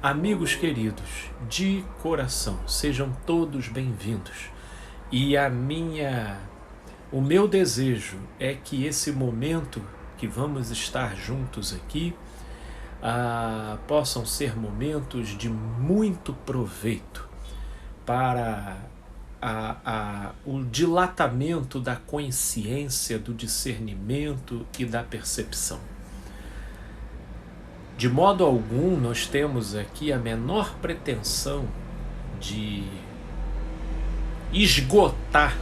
Amigos queridos, de coração, sejam todos bem-vindos. E o meu desejo é que esse momento que vamos estar juntos aqui possam ser momentos de muito proveito para o dilatamento da consciência, do discernimento e da percepção. De modo algum, nós temos aqui a menor pretensão de esgotar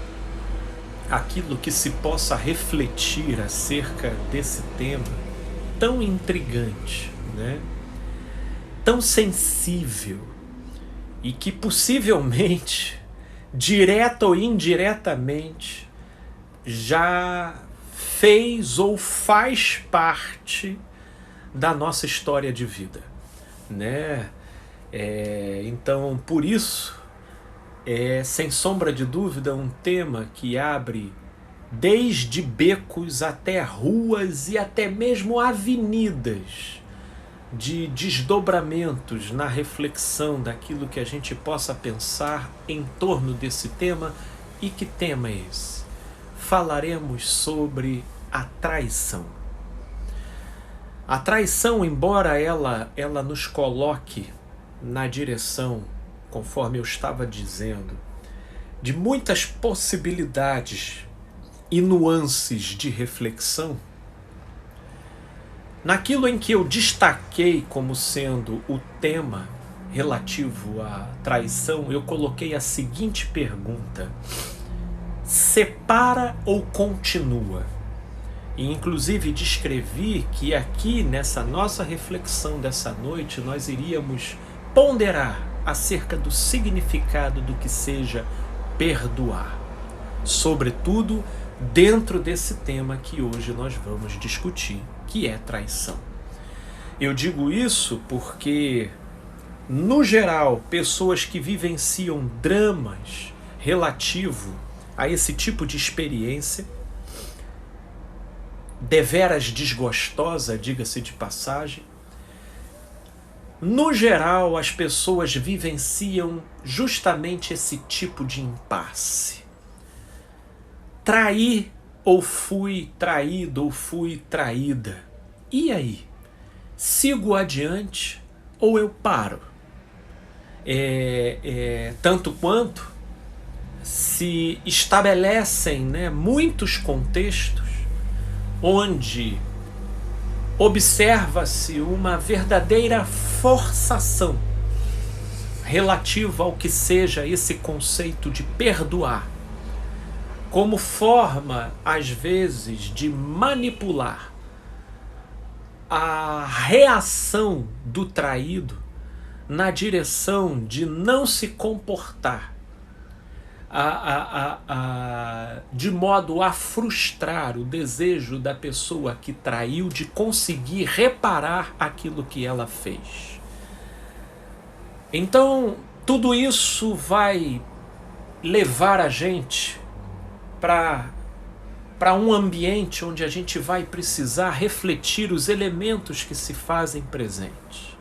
aquilo que se possa refletir acerca desse tema tão intrigante, né? Tão sensível e que possivelmente, direta ou indiretamente, já fez ou faz parte da nossa história de vida, né? Então, por isso, sem sombra de dúvida, um tema que abre desde becos até ruas e até mesmo avenidas de desdobramentos na reflexão daquilo que a gente possa pensar em torno desse tema. E que tema é esse? Falaremos sobre a traição. A traição, embora ela nos coloque na direção, conforme eu estava dizendo, de muitas possibilidades e nuances de reflexão, naquilo em que eu destaquei como sendo o tema relativo à traição, eu coloquei a seguinte pergunta: separa ou continua? E inclusive descrevi que aqui nessa nossa reflexão dessa noite nós iríamos ponderar acerca do significado do que seja perdoar, sobretudo dentro desse tema que hoje nós vamos discutir, que é traição. Eu digo isso porque, no geral, pessoas que vivenciam dramas relativo a esse tipo de experiência, deveras desgostosa, diga-se de passagem, no geral as pessoas vivenciam justamente esse tipo de impasse. Traí ou fui traído ou fui traída. E aí? Sigo adiante ou eu paro? Tanto quanto se estabelecem, né, muitos contextos onde observa-se uma verdadeira forçação relativa ao que seja esse conceito de perdoar, como forma, às vezes, de manipular a reação do traído na direção de não se comportar de modo a frustrar o desejo da pessoa que traiu de conseguir reparar aquilo que ela fez. Então, tudo isso vai levar a gente para um ambiente onde a gente vai precisar refletir os elementos que se fazem presentes.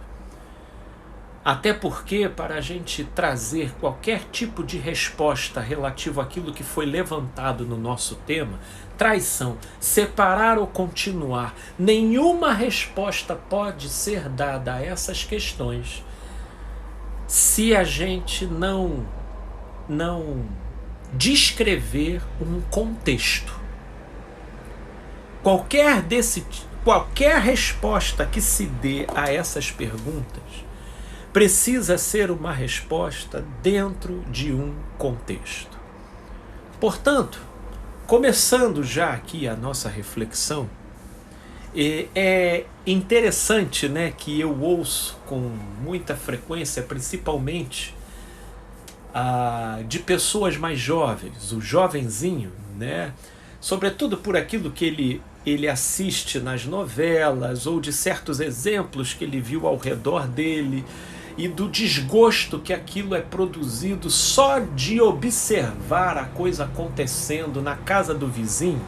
Até porque, para a gente trazer qualquer tipo de resposta relativo àquilo que foi levantado no nosso tema, traição, separar ou continuar, nenhuma resposta pode ser dada a essas questões se a gente não descrever um contexto. Qualquer resposta que se dê a essas perguntas precisa ser uma resposta dentro de um contexto. Portanto, começando já aqui a nossa reflexão, é interessante, né, que eu ouço com muita frequência, principalmente de pessoas mais jovens, o jovenzinho, né, sobretudo por aquilo que ele assiste nas novelas ou de certos exemplos que ele viu ao redor dele, e do desgosto que aquilo é produzido só de observar a coisa acontecendo na casa do vizinho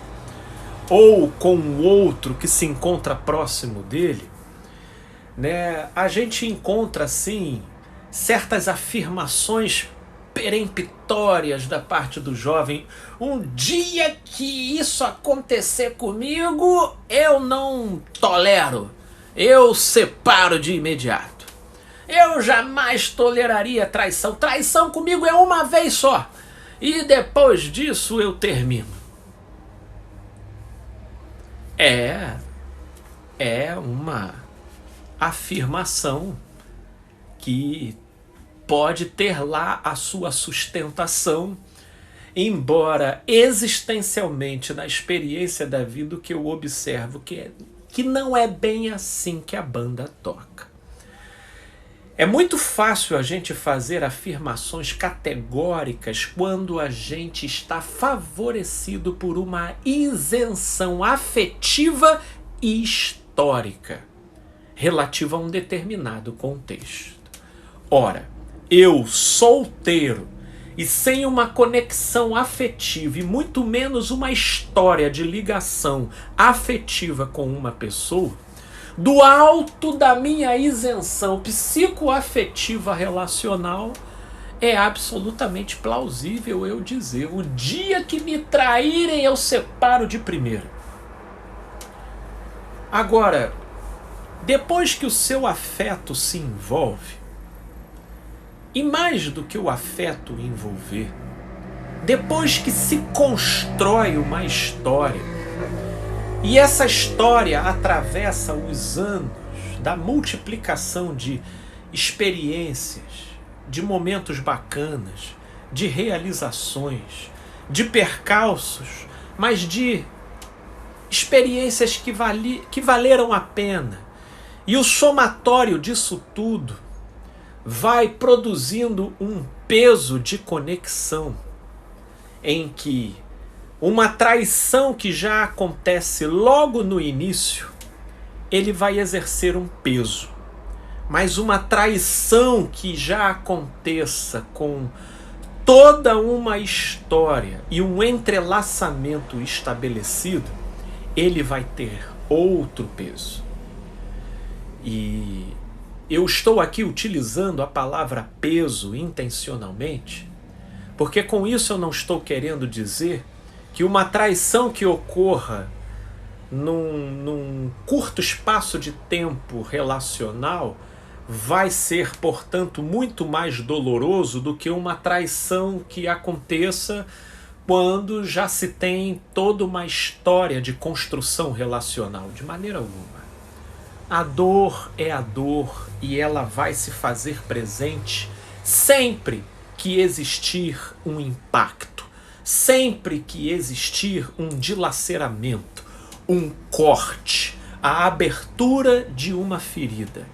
ou com o outro que se encontra próximo dele. né? A gente encontra assim certas afirmações peremptórias da parte do jovem. Um dia que isso acontecer comigo, eu não tolero, eu separo de imediato. Eu jamais toleraria traição. Traição comigo é uma vez só, e depois disso eu termino. É uma afirmação que pode ter lá a sua sustentação, embora existencialmente na experiência da vida o que eu observo que não é bem assim que a banda toca. É muito fácil a gente fazer afirmações categóricas quando a gente está favorecido por uma isenção afetiva e histórica relativa a um determinado contexto. Ora, eu solteiro e sem uma conexão afetiva e muito menos uma história de ligação afetiva com uma pessoa, do alto da minha isenção psicoafetiva relacional, é absolutamente plausível eu dizer: o dia que me traírem eu separo de primeira. Agora, depois que o seu afeto se envolve, e mais do que o afeto envolver, depois que se constrói uma história, e essa história atravessa os anos da multiplicação de experiências, de momentos bacanas, de realizações, de percalços, mas de experiências que valeram a pena. E o somatório disso tudo vai produzindo um peso de conexão em que uma traição que já acontece logo no início, ele vai exercer um peso. Mas uma traição que já aconteça com toda uma história e um entrelaçamento estabelecido, ele vai ter outro peso. E eu estou aqui utilizando a palavra peso intencionalmente, porque com isso eu não estou querendo dizer que uma traição que ocorra num curto espaço de tempo relacional vai ser, portanto, muito mais doloroso do que uma traição que aconteça quando já se tem toda uma história de construção relacional. De maneira alguma. A dor é a dor e ela vai se fazer presente sempre que existir um impacto, sempre que existir um dilaceramento, um corte, a abertura de uma ferida.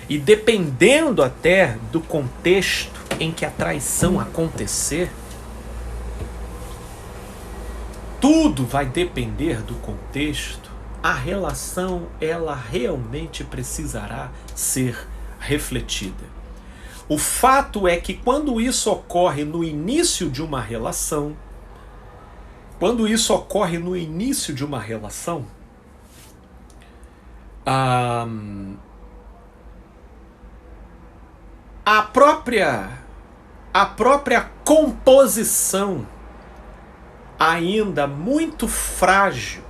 E dependendo até do contexto em que a traição acontecer, tudo vai depender do contexto, a relação ela realmente precisará ser refletida. O fato é que quando isso ocorre no início de uma relação, a própria composição ainda muito frágil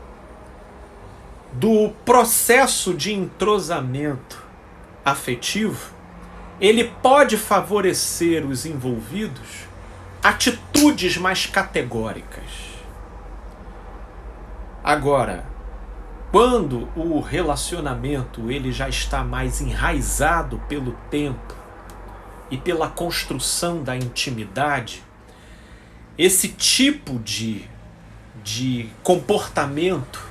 do processo de entrosamento afetivo, ele pode favorecer os envolvidos atitudes mais categóricas. Agora, quando o relacionamento ele já está mais enraizado pelo tempo e pela construção da intimidade, esse tipo de comportamento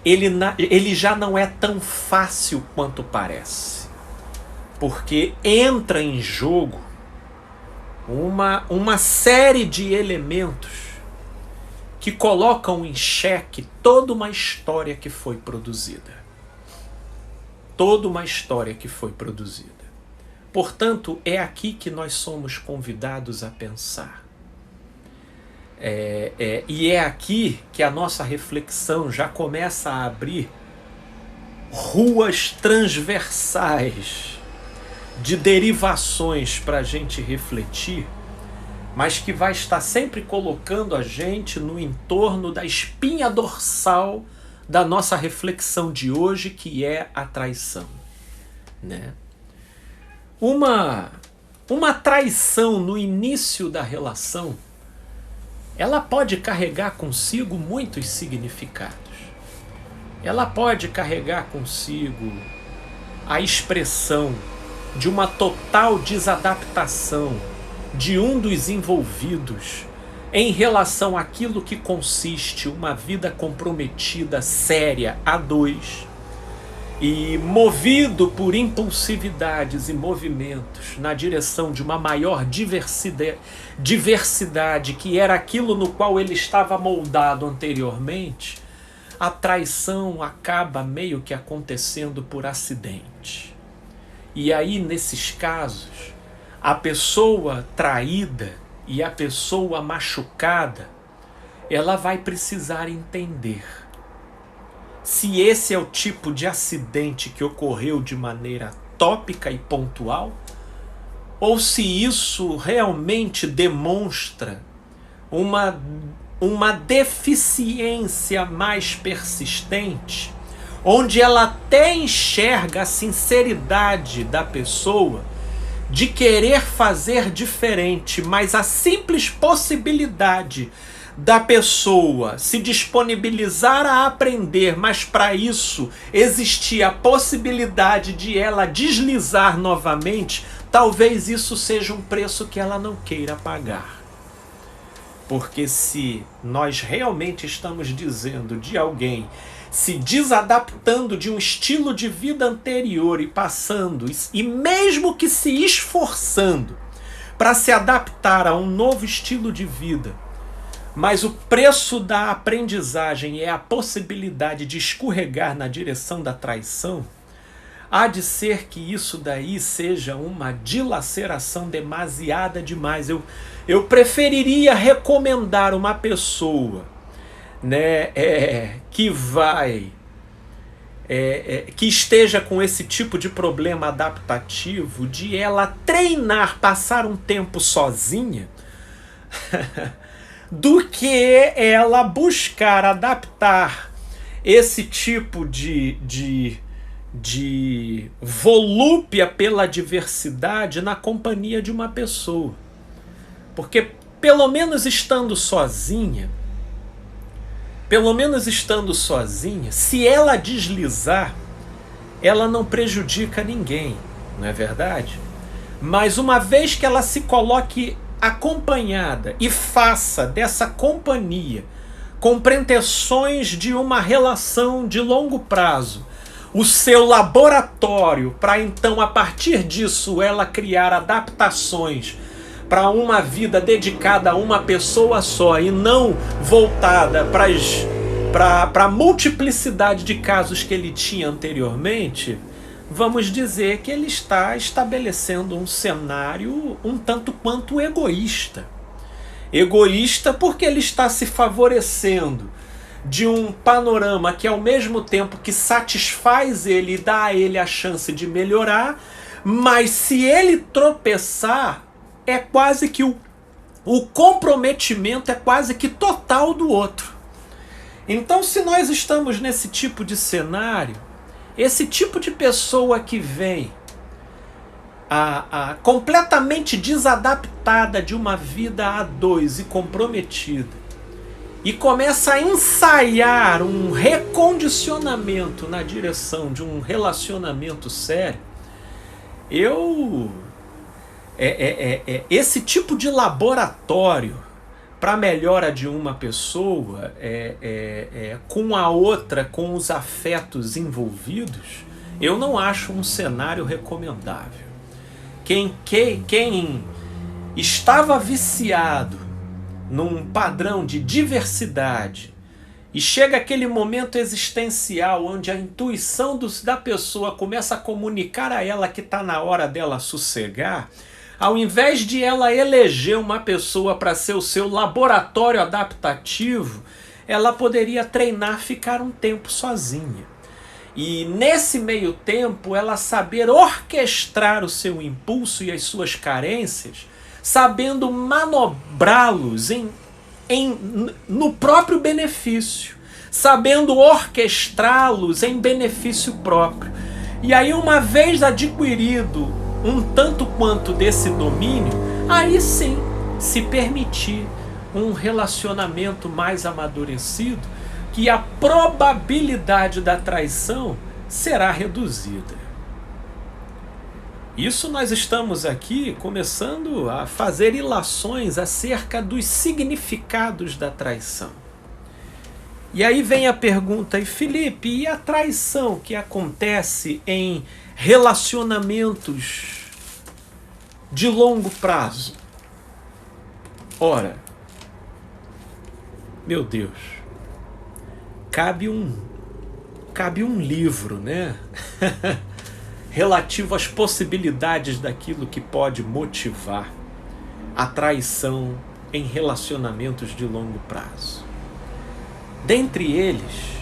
ele já não é tão fácil quanto parece, porque entra em jogo uma série de elementos que colocam em xeque toda uma história que foi produzida. Portanto, é aqui que nós somos convidados a pensar. E é aqui que a nossa reflexão já começa a abrir ruas transversais de derivações para a gente refletir, mas que vai estar sempre colocando a gente no entorno da espinha dorsal da nossa reflexão de hoje, que é a traição, né? Uma traição no início da relação, ela pode carregar consigo muitos significados. Ela pode carregar consigo a expressão de uma total desadaptação de um dos envolvidos em relação àquilo que consiste uma vida comprometida, séria, a dois, e movido por impulsividades e movimentos na direção de uma maior diversidade, que era aquilo no qual ele estava moldado anteriormente, a traição acaba meio que acontecendo por acidente. E aí, nesses casos, a pessoa traída e a pessoa machucada, ela vai precisar entender se esse é o tipo de acidente que ocorreu de maneira tópica e pontual, ou se isso realmente demonstra uma deficiência mais persistente, onde ela até enxerga a sinceridade da pessoa de querer fazer diferente, mas a simples possibilidade da pessoa se disponibilizar a aprender, mas para isso existir a possibilidade de ela deslizar novamente, talvez isso seja um preço que ela não queira pagar. Porque se nós realmente estamos dizendo de alguém se desadaptando de um estilo de vida anterior e passando, e mesmo que se esforçando para se adaptar a um novo estilo de vida, mas o preço da aprendizagem é a possibilidade de escorregar na direção da traição, há de ser que isso daí seja uma dilaceração demasiada demais. Eu preferiria recomendar uma pessoa, né, que esteja com esse tipo de problema adaptativo, de ela treinar, passar um tempo sozinha, do que ela buscar adaptar esse tipo de volúpia pela diversidade na companhia de uma pessoa. Porque pelo menos estando sozinha, se ela deslizar, ela não prejudica ninguém, não é verdade? Mas uma vez que ela se coloque acompanhada e faça dessa companhia, com pretensões de uma relação de longo prazo, o seu laboratório, para então a partir disso ela criar adaptações para uma vida dedicada a uma pessoa só e não voltada para a multiplicidade de casos que ele tinha anteriormente, vamos dizer que ele está estabelecendo um cenário um tanto quanto egoísta. Egoísta porque ele está se favorecendo de um panorama que, ao mesmo tempo que satisfaz ele e dá a ele a chance de melhorar, mas se ele tropeçar, é quase que o comprometimento é quase que total do outro. Então, se nós estamos nesse tipo de cenário, esse tipo de pessoa que vem completamente desadaptada de uma vida a dois e comprometida, e começa a ensaiar um recondicionamento na direção de um relacionamento sério, esse tipo de laboratório para a melhora de uma pessoa com a outra, com os afetos envolvidos, eu não acho um cenário recomendável. Quem estava viciado num padrão de diversidade e chega aquele momento existencial onde a intuição da pessoa começa a comunicar a ela que está na hora dela sossegar, ao invés de ela eleger uma pessoa para ser o seu laboratório adaptativo, ela poderia treinar ficar um tempo sozinha. E nesse meio tempo, ela saber orquestrar o seu impulso e as suas carências, sabendo manobrá-los no próprio benefício, sabendo orquestrá-los em benefício próprio. E aí, uma vez adquirido um tanto quanto desse domínio, aí sim se permitir um relacionamento mais amadurecido, que a probabilidade da traição será reduzida. Isso nós estamos aqui começando a fazer ilações acerca dos significados da traição. E aí vem a pergunta, e Felipe, e a traição que acontece em relacionamentos de longo prazo? Ora, meu Deus, cabe um livro, né? Relativo às possibilidades daquilo que pode motivar a traição em relacionamentos de longo prazo. Dentre eles,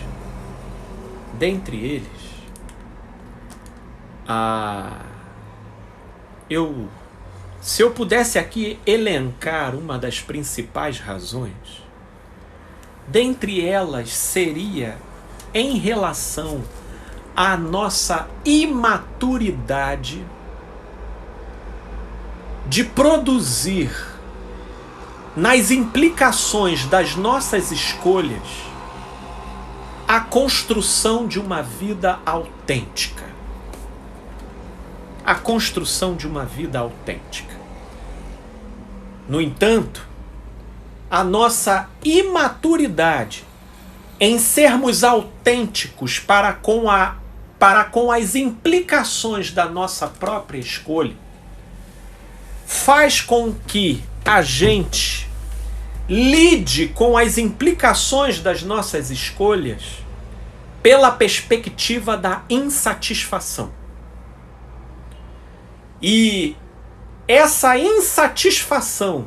se eu pudesse aqui elencar uma das principais razões, dentre elas seria em relação à nossa imaturidade de produzir nas implicações das nossas escolhas a construção de uma vida autêntica. A construção de uma vida autêntica. No entanto, a nossa imaturidade em sermos autênticos para com as implicações da nossa própria escolha faz com que a gente lide com as implicações das nossas escolhas pela perspectiva da insatisfação. E essa insatisfação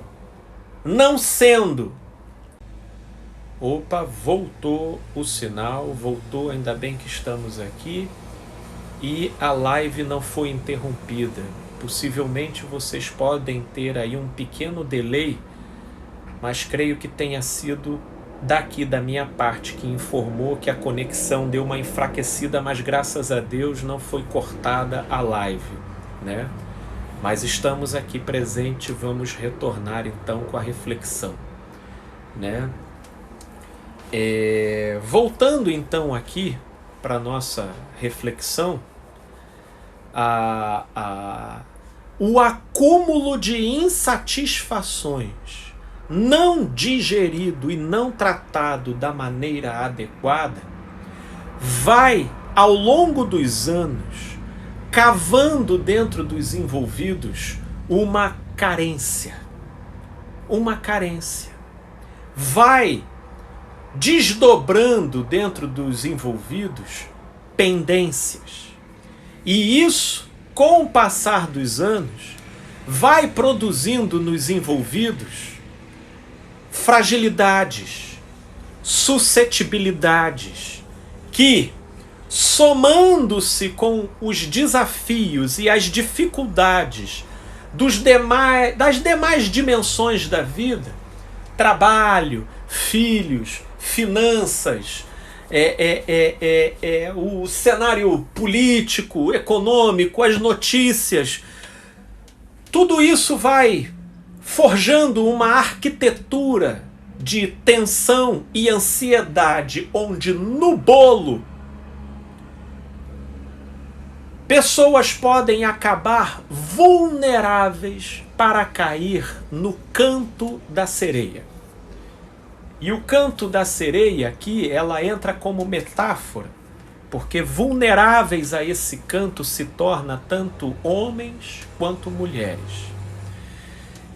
não sendo... Opa, voltou o sinal, voltou, ainda bem que estamos aqui e a live não foi interrompida. Possivelmente vocês podem ter aí um pequeno delay, mas creio que tenha sido daqui da minha parte que informou que a conexão deu uma enfraquecida, mas graças a Deus não foi cortada a live, né? Mas estamos aqui presentes, vamos retornar então com a reflexão, né? Voltando então aqui para a nossa reflexão, o acúmulo de insatisfações não digerido e não tratado da maneira adequada vai, ao longo dos anos, cavando dentro dos envolvidos uma carência. Vai desdobrando dentro dos envolvidos pendências. E isso, com o passar dos anos, vai produzindo nos envolvidos fragilidades, suscetibilidades, que, somando-se com os desafios e as dificuldades das demais dimensões da vida, trabalho, filhos, finanças, o cenário político, econômico, as notícias, tudo isso vai forjando uma arquitetura de tensão e ansiedade, onde no bolo pessoas podem acabar vulneráveis para cair no canto da sereia. E o canto da sereia aqui, ela entra como metáfora, porque vulneráveis a esse canto se torna tanto homens quanto mulheres.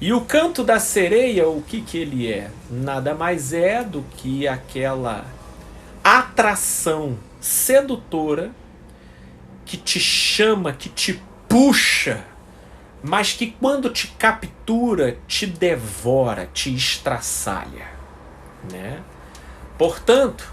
E o canto da sereia, o que ele é? Nada mais é do que aquela atração sedutora que te chama, que te puxa, mas que quando te captura, te devora, te estraçalha, né? Portanto,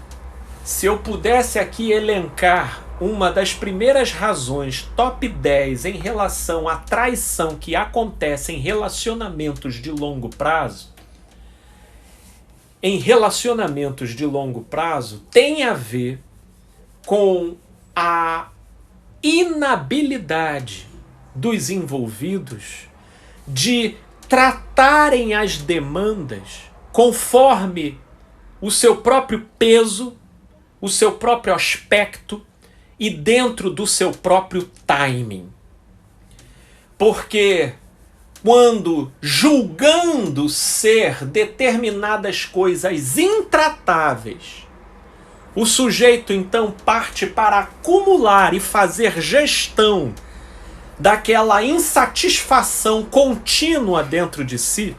se eu pudesse aqui elencar uma das primeiras razões, top 10, em relação à traição que acontece em relacionamentos de longo prazo, tem a ver com a inabilidade dos envolvidos de tratarem as demandas conforme o seu próprio peso, o seu próprio aspecto e dentro do seu próprio timing. Porque quando, julgando ser determinadas coisas intratáveis, o sujeito então parte para acumular e fazer gestão daquela insatisfação contínua dentro de si,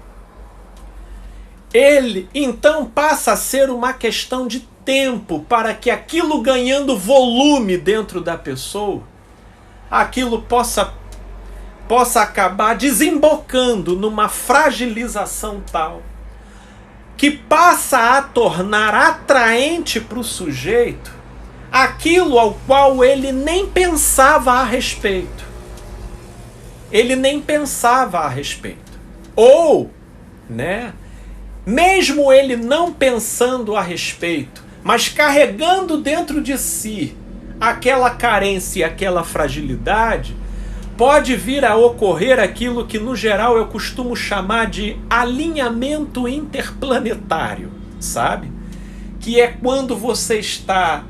ele então passa a ser uma questão de tempo para que aquilo ganhando volume dentro da pessoa, aquilo possa acabar desembocando numa fragilização tal que passa a tornar atraente para o sujeito aquilo ao qual ele nem pensava a respeito. Ou, mesmo ele não pensando a respeito, mas carregando dentro de si aquela carência e aquela fragilidade, pode vir a ocorrer aquilo que no geral eu costumo chamar de alinhamento interplanetário, sabe? Que é quando você está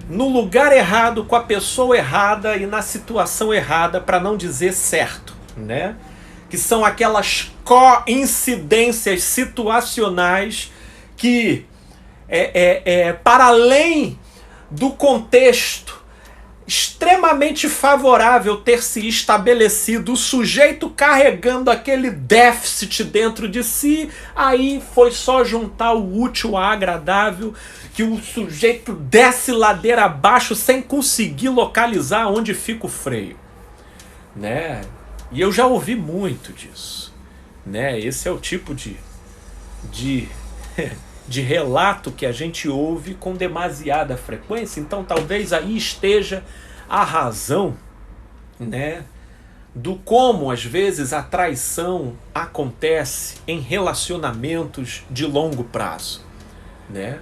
no lugar errado, com a pessoa errada e na situação errada, para não dizer certo, né? Que são aquelas coincidências situacionais que, para além do contexto extremamente favorável ter se estabelecido, o sujeito carregando aquele déficit dentro de si, aí foi só juntar o útil ao agradável, que o sujeito desce ladeira abaixo sem conseguir localizar onde fica o freio, né? E eu já ouvi muito disso, né? Esse é o tipo de relato que a gente ouve com demasiada frequência. Então talvez aí esteja a razão, né, do como às vezes a traição acontece em relacionamentos de longo prazo, né?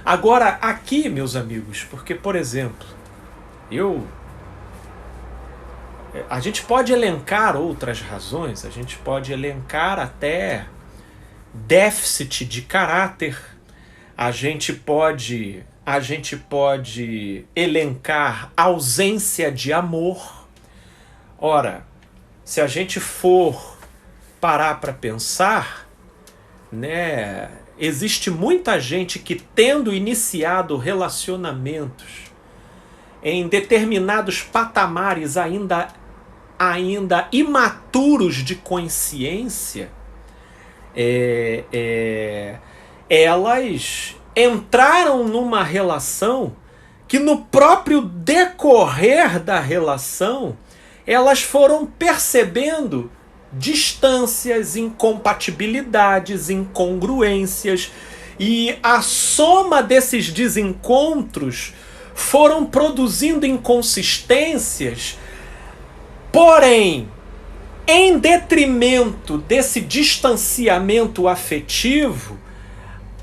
Agora aqui, meus amigos, porque por exemplo, a gente pode elencar outras razões, a gente pode elencar até déficit de caráter, a gente pode elencar ausência de amor. Ora, se a gente for parar para pensar, né, existe muita gente que, tendo iniciado relacionamentos em determinados patamares ainda imaturos de consciência, elas entraram numa relação que no próprio decorrer da relação elas foram percebendo distâncias, incompatibilidades, incongruências, e a soma desses desencontros foram produzindo inconsistências, porém, em detrimento desse distanciamento afetivo,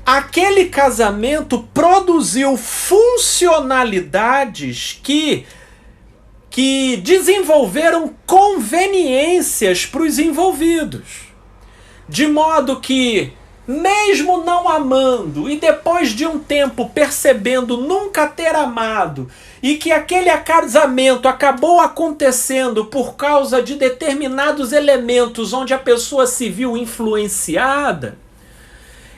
aquele casamento produziu funcionalidades que desenvolveram conveniências para os envolvidos. De modo que, mesmo não amando e depois de um tempo percebendo nunca ter amado, e que aquele casamento acabou acontecendo por causa de determinados elementos onde a pessoa se viu influenciada,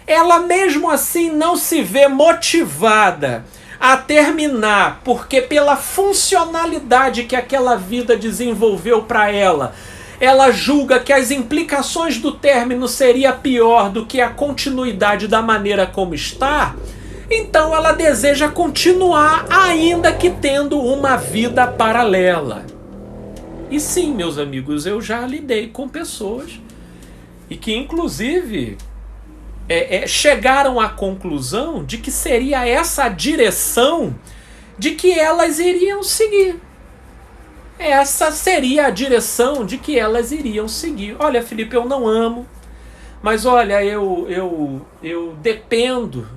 ela mesmo assim não se vê motivada a terminar, porque pela funcionalidade que aquela vida desenvolveu para ela, ela julga que as implicações do término seria pior do que a continuidade da maneira como está. Então ela deseja continuar, ainda que tendo uma vida paralela. E sim, meus amigos, eu já lidei com pessoas e que inclusive chegaram à conclusão de que seria essa a direção de que elas iriam seguir. Essa seria a direção de que elas iriam seguir. Olha, Felipe, eu não amo, mas olha, eu dependo,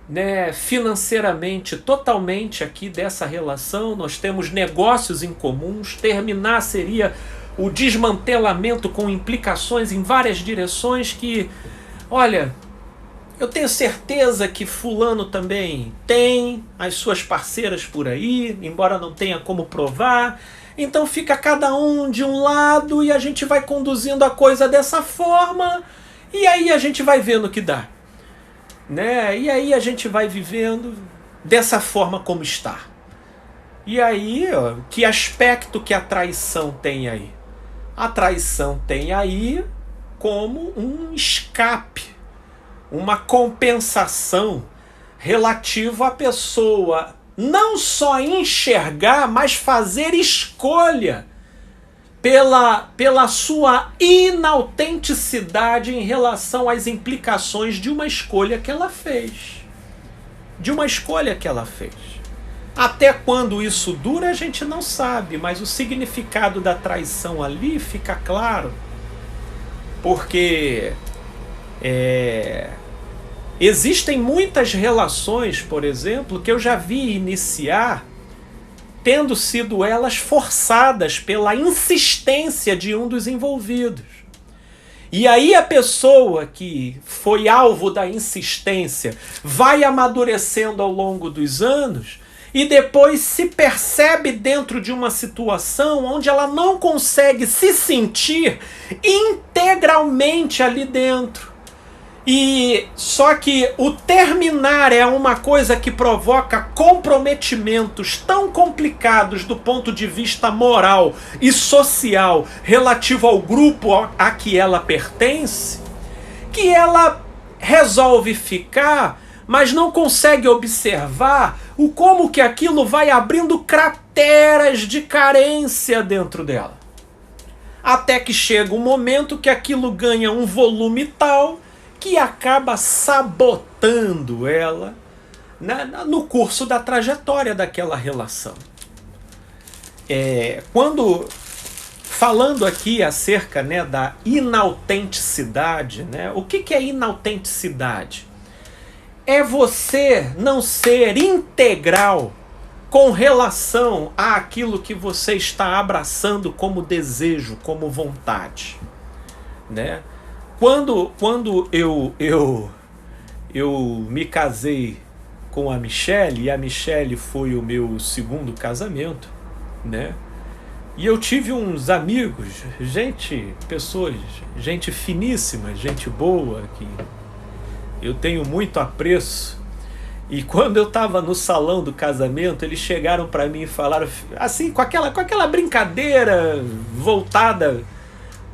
né, financeiramente, totalmente aqui dessa relação. Nós temos negócios em comuns. Terminar seria o desmantelamento com implicações em várias direções que, olha, eu tenho certeza que fulano também tem as suas parceiras por aí, embora não tenha como provar. Então fica cada um de um lado e a gente vai conduzindo a coisa dessa forma e aí a gente vai vendo o que dá, né? E aí a gente vai vivendo dessa forma como está. E aí, ó, que aspecto que a traição tem aí? A traição tem aí como um escape, uma compensação relativa à pessoa não só enxergar, mas fazer escolha pela sua inautenticidade em relação às implicações de uma escolha que ela fez. De uma escolha que ela fez. Até quando isso dura a gente não sabe, mas o significado da traição ali fica claro. Porque existem muitas relações, por exemplo, que eu já vi iniciar tendo sido elas forçadas pela insistência de um dos envolvidos. E aí a pessoa que foi alvo da insistência vai amadurecendo ao longo dos anos e depois se percebe dentro de uma situação onde ela não consegue se sentir integralmente ali dentro. E só que o terminar é uma coisa que provoca comprometimentos tão complicados do ponto de vista moral e social relativo ao grupo a que ela pertence, que ela resolve ficar, mas não consegue observar o como que aquilo vai abrindo crateras de carência dentro dela. Até que chega um momento que aquilo ganha um volume tal que acaba sabotando ela, né, no curso da trajetória daquela relação. Falando aqui acerca, né, da inautenticidade, né, o que é inautenticidade? É você não ser integral com relação àquilo que você está abraçando como desejo, como vontade, né? Quando eu me casei com a Michele, e a Michele foi o meu segundo casamento, né? E eu tive uns amigos, pessoas, gente finíssima, gente boa, que eu tenho muito apreço. E quando eu estava no salão do casamento, eles chegaram para mim e falaram, assim, com aquela brincadeira voltada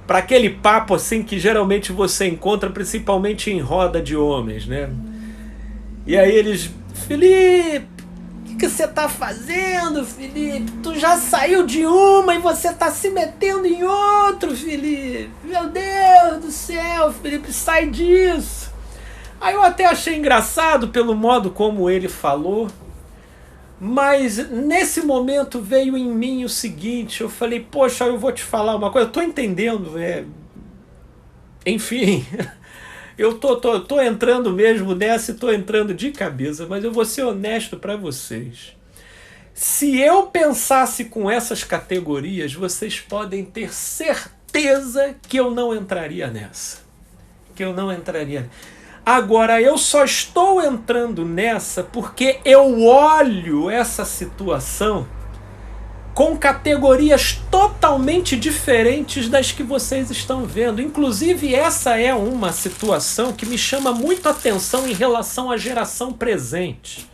para aquele papo assim que geralmente você encontra principalmente em roda de homens, né? E aí eles, Felipe, o que você tá fazendo, Felipe? Tu já saiu de uma e você tá se metendo em outro, Felipe. Meu Deus do céu, Felipe, sai disso. Aí eu até achei engraçado pelo modo como ele falou, mas nesse momento veio em mim o seguinte, eu falei, poxa, eu vou te falar uma coisa, eu tô entendendo, enfim, eu tô entrando mesmo nessa e tô entrando de cabeça, mas eu vou ser honesto para vocês. Se eu pensasse com essas categorias, vocês podem ter certeza que eu não entraria nessa. Agora, eu só estou entrando nessa porque eu olho essa situação com categorias totalmente diferentes das que vocês estão vendo. Inclusive, essa é uma situação que me chama muito a atenção em relação à geração presente.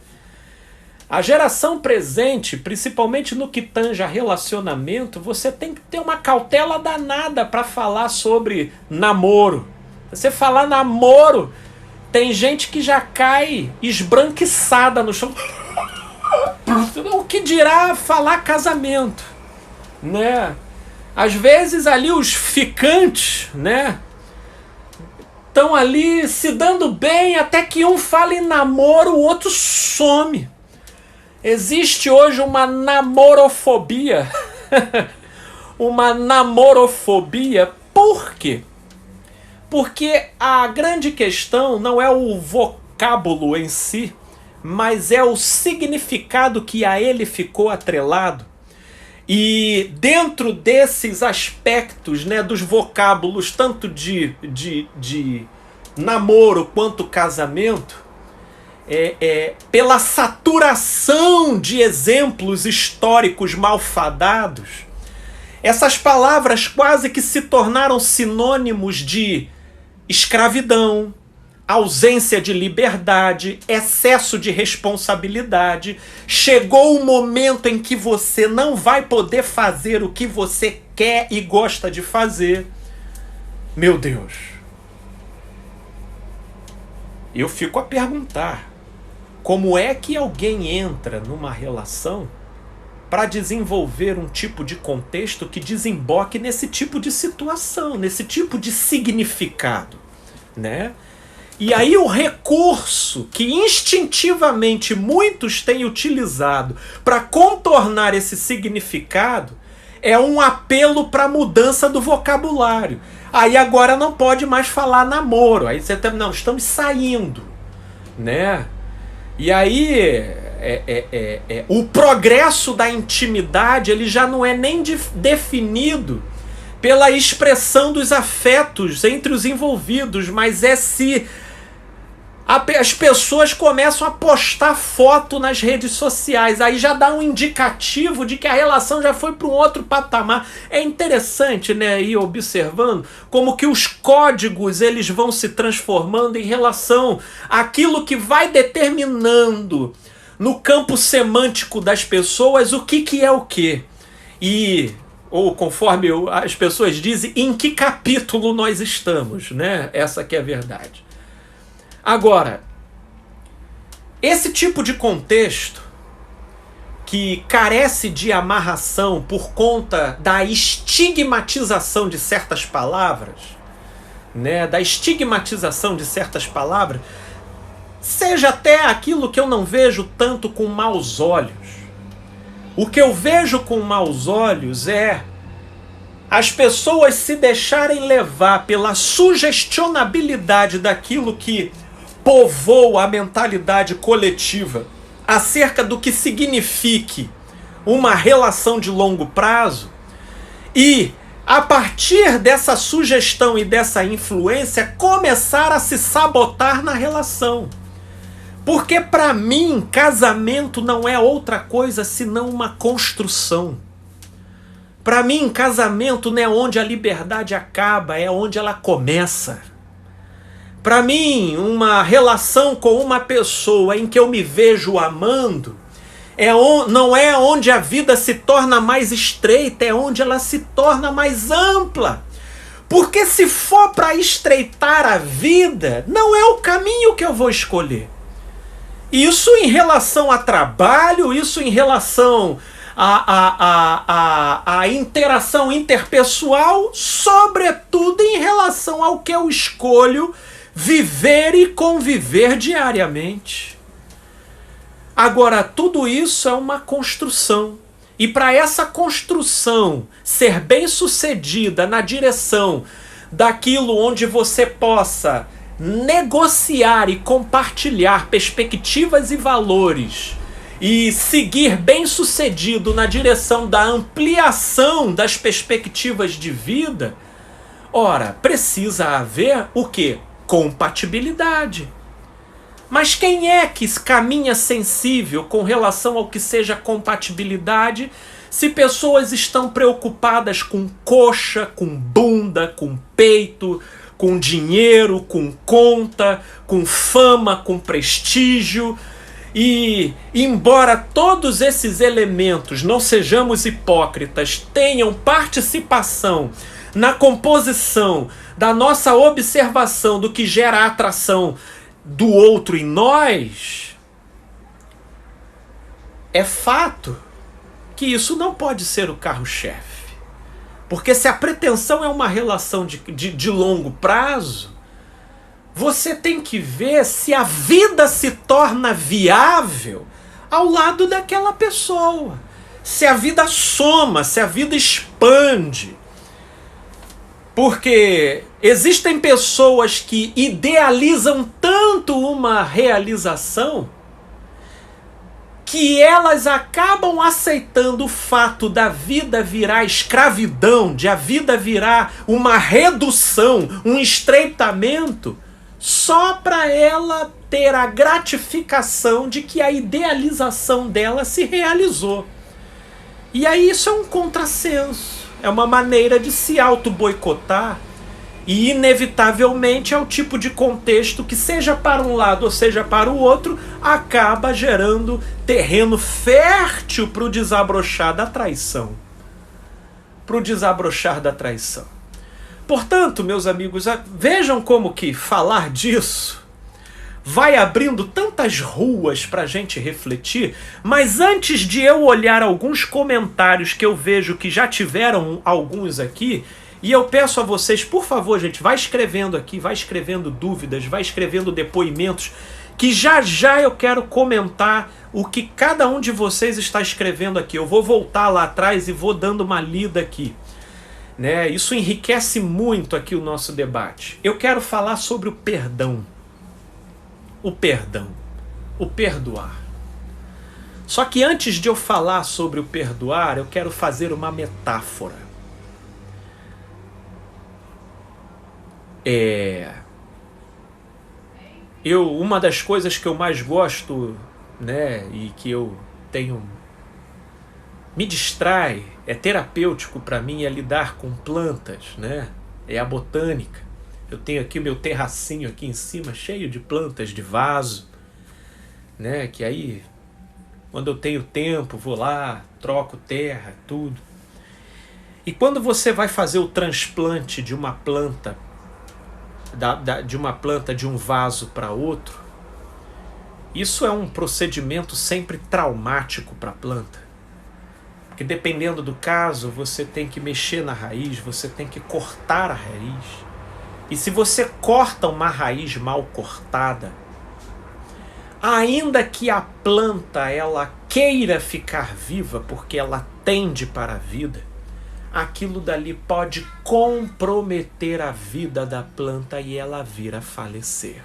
A geração presente, principalmente no que tange a relacionamento, você tem que ter uma cautela danada para falar sobre namoro. Você falar namoro, tem gente que já cai esbranquiçada no chão. O que dirá falar casamento, né? Às vezes ali os ficantes, né, estão ali se dando bem até que um fala em namoro, o outro some. Existe hoje uma namorofobia. Uma namorofobia. Por quê? Porque a grande questão não é o vocábulo em si, mas é o significado que a ele ficou atrelado. E dentro desses aspectos, né, dos vocábulos, tanto de namoro quanto casamento, pela saturação de exemplos históricos malfadados, essas palavras quase que se tornaram sinônimos de escravidão, ausência de liberdade, excesso de responsabilidade. Chegou o momento em que você não vai poder fazer o que você quer e gosta de fazer. Meu Deus. Eu fico a perguntar, como é que alguém entra numa relação para desenvolver um tipo de contexto que desemboque nesse tipo de situação, nesse tipo de significado, né? E aí o recurso que instintivamente muitos têm utilizado para contornar esse significado é um apelo para a mudança do vocabulário. Aí agora não pode mais falar namoro. Aí você tá, não, estamos saindo, né? E aí o progresso da intimidade ele já não é nem definido pela expressão dos afetos entre os envolvidos, mas é se as pessoas começam a postar foto nas redes sociais. Aí já dá um indicativo de que a relação já foi para um outro patamar. É interessante, né, ir observando como que os códigos eles vão se transformando em relação àquilo que vai determinando no campo semântico das pessoas o que é o quê. Ou conforme as pessoas dizem, em que capítulo nós estamos, né? Essa que é a verdade. Agora, esse tipo de contexto que carece de amarração por conta da estigmatização de certas palavras, né? Da estigmatização de certas palavras, seja até aquilo que eu não vejo tanto com maus olhos. O que eu vejo com maus olhos é as pessoas se deixarem levar pela sugestionabilidade daquilo que povoa a mentalidade coletiva acerca do que signifique uma relação de longo prazo e, a partir dessa sugestão e dessa influência, começar a se sabotar na relação. Porque para mim, casamento não é outra coisa senão uma construção. Para mim, casamento não é onde a liberdade acaba, é onde ela começa. Para mim, uma relação com uma pessoa em que eu me vejo amando, não é onde a vida se torna mais estreita, é onde ela se torna mais ampla. Porque se for para estreitar a vida, não é o caminho que eu vou escolher. Isso em relação a trabalho, isso em relação a interação interpessoal, sobretudo em relação ao que eu escolho viver e conviver diariamente. Agora, tudo isso é uma construção. E para essa construção ser bem sucedida na direção daquilo onde você possa negociar e compartilhar perspectivas e valores e seguir bem sucedido na direção da ampliação das perspectivas de vida, ora, precisa haver o quê? Compatibilidade. Mas quem é que caminha sensível com relação ao que seja compatibilidade se pessoas estão preocupadas com coxa, com bunda, com peito, com dinheiro, com conta, com fama, com prestígio? E embora todos esses elementos, não sejamos hipócritas, tenham participação na composição da nossa observação do que gera a atração do outro em nós, é fato que isso não pode ser o carro-chefe. Porque se a pretensão é uma relação de longo prazo, você tem que ver se a vida se torna viável ao lado daquela pessoa. Se a vida soma, se a vida expande. Porque existem pessoas que idealizam tanto uma realização que elas acabam aceitando o fato da vida virar escravidão, de a vida virar uma redução, um estreitamento, só para ela ter a gratificação de que a idealização dela se realizou. E aí isso é um contrassenso, é uma maneira de se auto-boicotar e inevitavelmente é o tipo de contexto que, seja para um lado ou seja para o outro, acaba gerando terreno fértil para o desabrochar da traição. Portanto, meus amigos, vejam como que falar disso vai abrindo tantas ruas para a gente refletir, mas antes de eu olhar alguns comentários que eu vejo que já tiveram alguns aqui, e eu peço a vocês, por favor, gente, vai escrevendo aqui, vai escrevendo dúvidas, vai escrevendo depoimentos, que já já eu quero comentar o que cada um de vocês está escrevendo aqui. Eu vou voltar lá atrás e vou dando uma lida aqui, né? Isso enriquece muito aqui o nosso debate. Eu quero falar sobre o perdão. O perdoar. Só que antes de eu falar sobre o perdoar, eu quero fazer uma metáfora. Uma das coisas que eu mais gosto, né, e que eu tenho, me distrai, é terapêutico para mim, é lidar com plantas, né? É a botânica. Eu tenho aqui o meu terracinho aqui em cima, cheio de plantas de vaso, né? Que aí, quando eu tenho tempo, vou lá, troco terra, tudo. E quando você vai fazer o transplante de uma planta, de um vaso para outro, isso é um procedimento sempre traumático para a planta. Porque dependendo do caso, você tem que mexer na raiz, você tem que cortar a raiz. E se você corta uma raiz mal cortada, ainda que a planta ela queira ficar viva porque ela tende para a vida, aquilo dali pode comprometer a vida da planta e ela vir a falecer.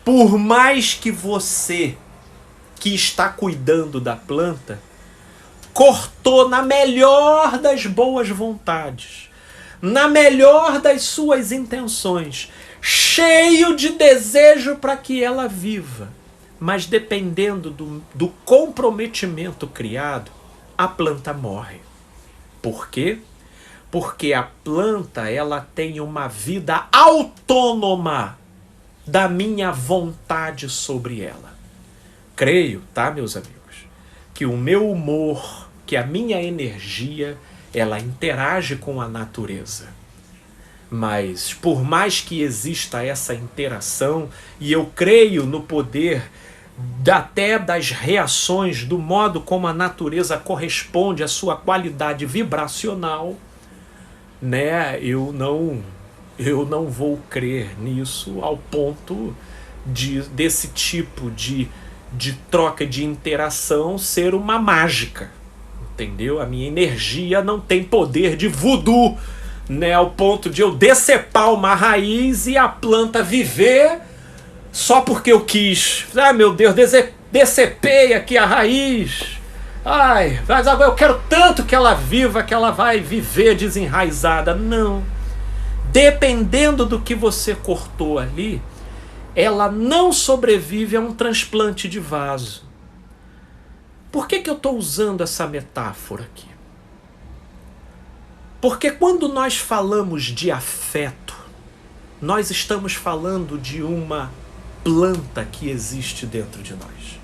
Por mais que você, que está cuidando da planta, cortou na melhor das boas vontades, na melhor das suas intenções, cheio de desejo para que ela viva, mas dependendo do comprometimento criado, a planta morre. Por quê? Porque a planta ela tem uma vida autônoma da minha vontade sobre ela. Creio, tá, meus amigos, que o meu humor, que a minha energia, ela interage com a natureza. Mas por mais que exista essa interação, e eu creio no poder até das reações, do modo como a natureza corresponde à sua qualidade vibracional, né? Eu não vou crer nisso ao ponto desse tipo de troca, de interação ser uma mágica, entendeu? A minha energia não tem poder de voodoo, né? Ao ponto de eu decepar uma raiz e a planta viver só porque eu quis. Ai, meu Deus, decepei aqui a raiz. Ai, mas agora eu quero tanto que ela viva, que ela vai viver desenraizada. Não. Dependendo do que você cortou ali, ela não sobrevive a um transplante de vaso. Por que eu estou usando essa metáfora aqui? Porque quando nós falamos de afeto, nós estamos falando de uma planta que existe dentro de nós.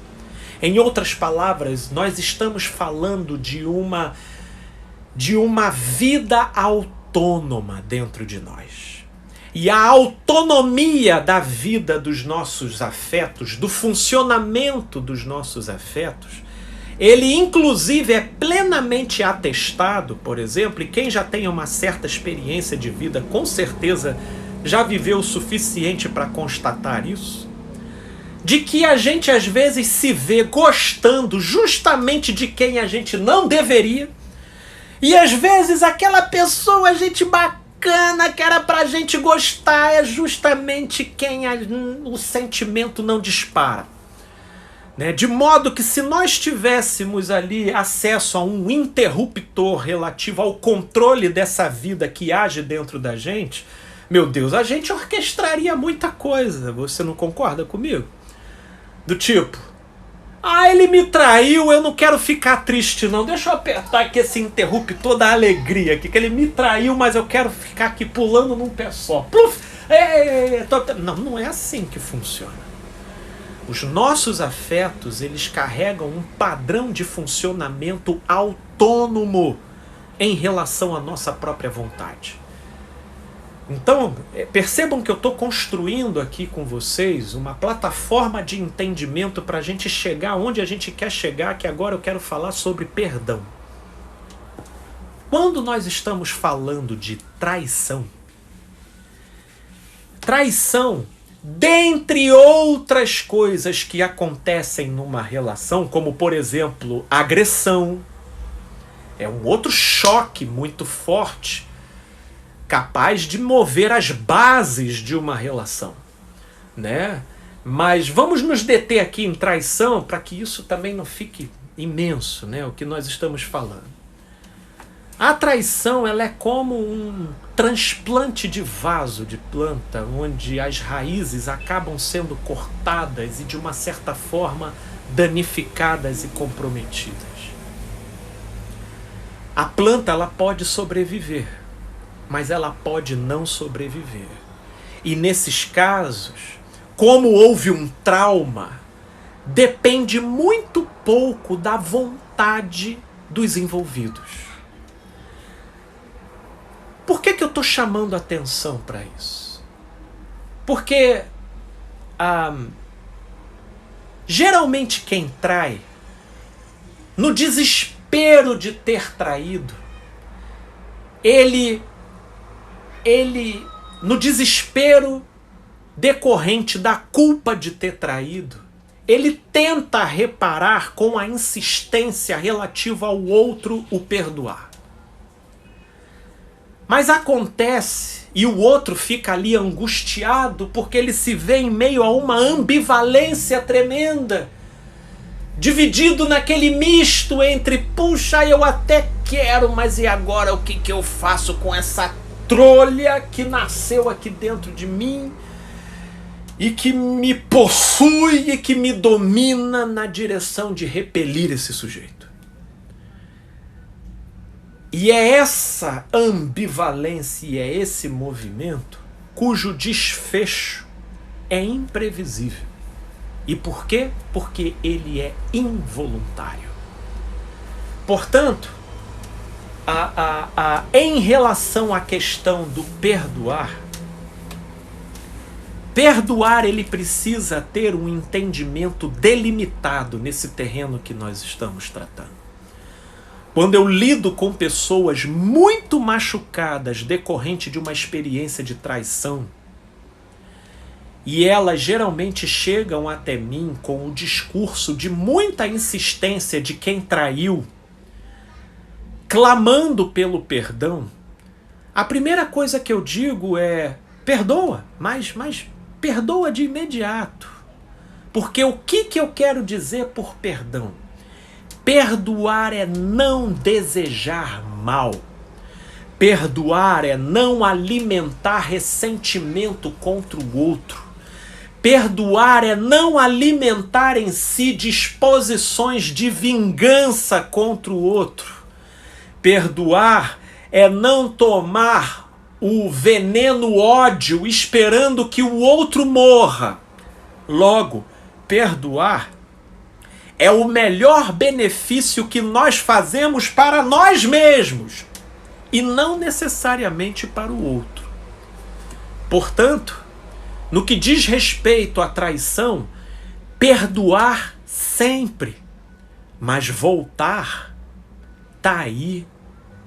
Em outras palavras, nós estamos falando de uma vida autônoma dentro de nós. E a autonomia da vida dos nossos afetos, do funcionamento dos nossos afetos, ele inclusive é plenamente atestado, por exemplo, e quem já tem uma certa experiência de vida, com certeza já viveu o suficiente para constatar isso, de que a gente às vezes se vê gostando justamente de quem a gente não deveria, e às vezes aquela pessoa, gente bacana, que era pra gente gostar, é justamente quem o sentimento não dispara. Né? De modo que se nós tivéssemos ali acesso a um interruptor relativo ao controle dessa vida que age dentro da gente, meu Deus, a gente orquestraria muita coisa. Você não concorda comigo? Do tipo, ele me traiu, eu não quero ficar triste não. Deixa eu apertar aqui esse interruptor da alegria aqui, que ele me traiu, mas eu quero ficar aqui pulando num pé só. Pluf! Não, não é assim que funciona. Os nossos afetos, eles carregam um padrão de funcionamento autônomo em relação à nossa própria vontade. Então, percebam que eu estou construindo aqui com vocês uma plataforma de entendimento para a gente chegar onde a gente quer chegar, que agora eu quero falar sobre perdão. Quando nós estamos falando de traição, dentre outras coisas que acontecem numa relação, como por exemplo, agressão, é um outro choque muito forte, capaz de mover as bases de uma relação, né? Mas vamos nos deter aqui em traição para que isso também não fique imenso, né? O que nós estamos falando. A traição, ela é como um transplante de vaso de planta, onde as raízes acabam sendo cortadas e de uma certa forma danificadas e comprometidas. A planta, ela pode sobreviver, mas ela pode não sobreviver. E nesses casos, como houve um trauma, depende muito pouco da vontade dos envolvidos. Por que eu estou chamando atenção para isso? Porque geralmente quem trai, no desespero de ter traído, ele no desespero decorrente da culpa de ter traído, ele tenta reparar com a insistência relativa ao outro o perdoar. Mas acontece, e o outro fica ali angustiado, porque ele se vê em meio a uma ambivalência tremenda, dividido naquele misto entre, puxa, eu até quero, mas e agora o que eu faço com essa trolha que nasceu aqui dentro de mim e que me possui e que me domina na direção de repelir esse sujeito. E é essa ambivalência e é esse movimento cujo desfecho é imprevisível. E por quê? Porque ele é involuntário. Portanto, em relação à questão do perdoar ele precisa ter um entendimento delimitado nesse terreno que nós estamos tratando. Quando eu lido com pessoas muito machucadas decorrente de uma experiência de traição, e elas geralmente chegam até mim com o discurso de muita insistência de quem traiu, clamando pelo perdão, a primeira coisa que eu digo é: perdoa, mas perdoa de imediato. Porque o que eu quero dizer por perdão? Perdoar é não desejar mal. Perdoar é não alimentar ressentimento contra o outro. Perdoar é não alimentar em si disposições de vingança contra o outro. Perdoar é não tomar o veneno ódio esperando que o outro morra. Logo, perdoar é o melhor benefício que nós fazemos para nós mesmos e não necessariamente para o outro. Portanto, no que diz respeito à traição, perdoar sempre, mas voltar, está aí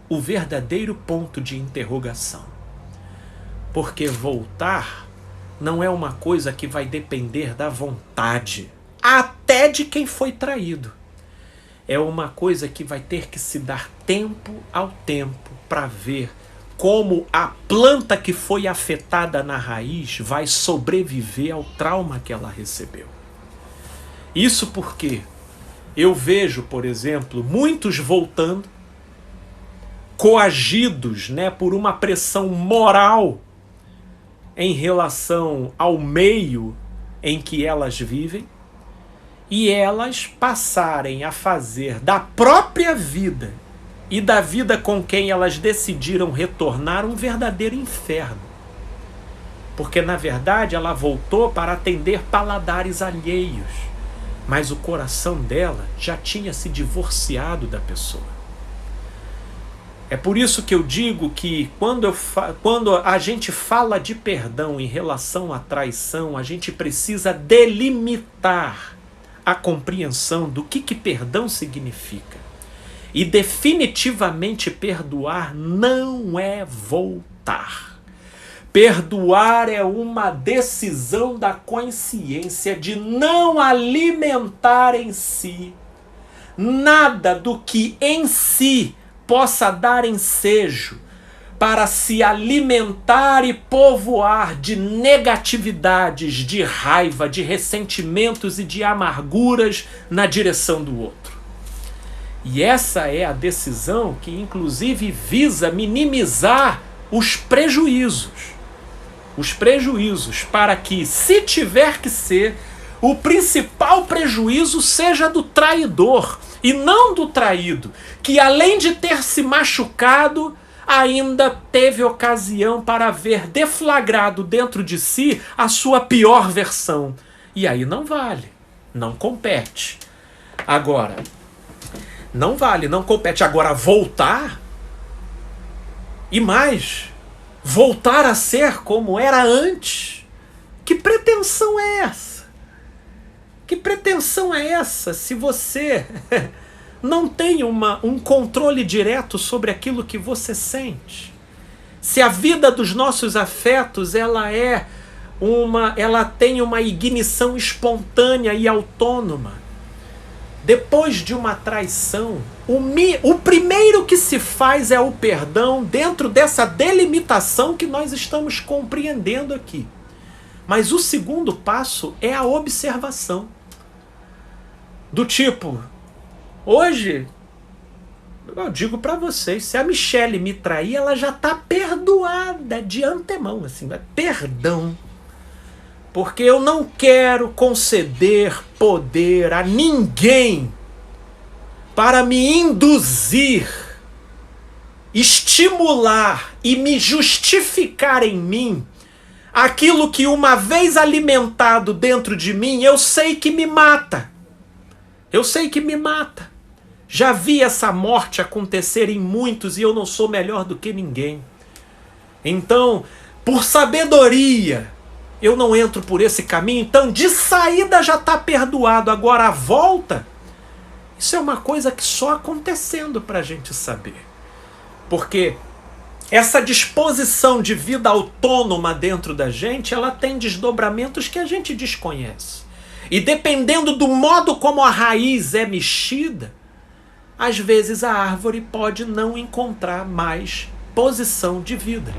o verdadeiro ponto de interrogação. Porque voltar não é uma coisa que vai depender da vontade, até de quem foi traído. É uma coisa que vai ter que se dar tempo ao tempo para ver como a planta que foi afetada na raiz vai sobreviver ao trauma que ela recebeu. Isso porque eu vejo, por exemplo, muitos voltando, coagidos, por uma pressão moral em relação ao meio em que elas vivem, e elas passarem a fazer da própria vida e da vida com quem elas decidiram retornar um verdadeiro inferno. Porque, na verdade, ela voltou para atender paladares alheios, mas o coração dela já tinha se divorciado da pessoa. É por isso que eu digo que quando a gente fala de perdão em relação à traição, a gente precisa delimitar a compreensão do que perdão significa. E definitivamente perdoar não é voltar. Perdoar é uma decisão da consciência de não alimentar em si nada do que em si possa dar ensejo para se alimentar e povoar de negatividades, de raiva, de ressentimentos e de amarguras na direção do outro. E essa é a decisão que inclusive visa minimizar os prejuízos. Os prejuízos para que, se tiver que ser, o principal prejuízo seja do traidor e não do traído, que além de ter se machucado, ainda teve ocasião para ver deflagrado dentro de si a sua pior versão. E aí não vale, não compete. Agora, não vale, não compete. Agora, voltar, e mais, voltar a ser como era antes, que pretensão é essa? Que pretensão é essa se você não tem um controle direto sobre aquilo que você sente? Se a vida dos nossos afetos ela tem uma ignição espontânea e autônoma. Depois de uma traição, o primeiro que se faz é o perdão dentro dessa delimitação que nós estamos compreendendo aqui. Mas o segundo passo é a observação. Do tipo, hoje, eu digo para vocês, se a Michele me trair, ela já está perdoada de antemão, assim, perdão. Porque eu não quero conceder poder a ninguém para me induzir, estimular e me justificar em mim aquilo que, uma vez alimentado dentro de mim, eu sei que me mata. Eu sei que me mata. Já vi essa morte acontecer em muitos e eu não sou melhor do que ninguém. Então, por sabedoria, eu não entro por esse caminho. Então, de saída já está perdoado. Agora, a volta, isso é uma coisa que só acontecendo para a gente saber. Porque essa disposição de vida autônoma dentro da gente, ela tem desdobramentos que a gente desconhece. E dependendo do modo como a raiz é mexida, às vezes a árvore pode não encontrar mais posição de vida.